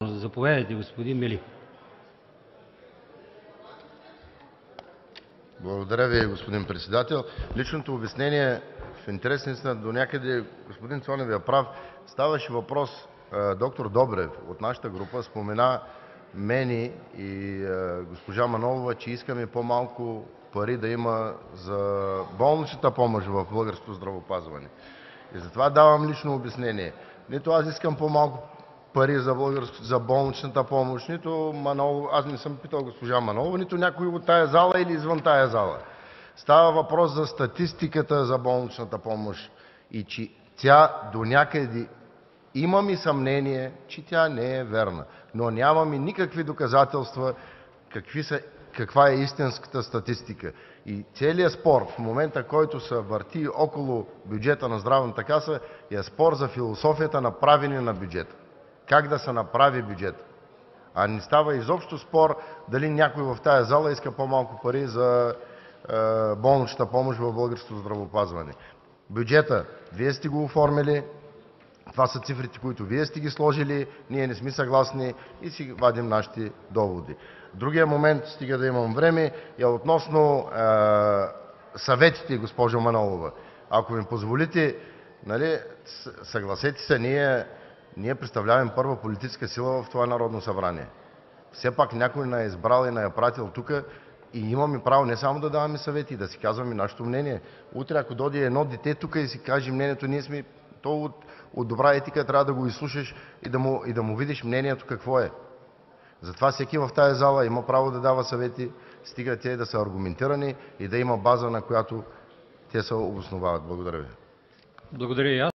Заповядайте, господин Мели. Благодаря Ви, господин председател. Личното обяснение в интерес на истината до някъде, господин Цонев е прав. Ставаше въпрос, доктор Добрев от нашата група спомена мен и госпожа Манолова, че искаме по-малко пари да има за болничната помощ в българското здравеопазване. И затова давам лично обяснение. Нито аз искам по-малко пари за болничната помощ, нито Манолова, аз не съм питал госпожа Манолова, нито някой от тая зала или извън тая зала. Става въпрос за статистиката за болничната помощ и че тя донякъде имам и съмнение, че тя не е верна, но нямаме никакви доказателства каква е истинската статистика. И целият спор в момента, който се върти около бюджета на Здравната каса, е спор за философията на правене на бюджета. Как да се направи бюджет. А не става изобщо спор дали някой в тая зала иска по-малко пари за болничната помощ в българското здравеопазване. Бюджета Вие сте го оформили, това са цифрите, които Вие сте ги сложили, ние не сме съгласни и си вадим нашите доводи. Другия момент, стига да имам време, е относно съветите, госпожо Манолова. Ако ми позволите, съгласете се, ние представляваме първа политическа сила в това Народно събрание. Все пак някой ни е избрал и ни е пратил тук и имаме право не само да даваме съвети, да си казваме нашето мнение. Утре, ако дойде едно дете тук и си каже мнението, то от добра етика трябва да го изслушаш и да му видиш мнението какво е. Затова всеки в тази зала има право да дава съвети, стига те да са аргументирани и да има база, на която те се обосновават. Благодаря ви. Благодаря и аз.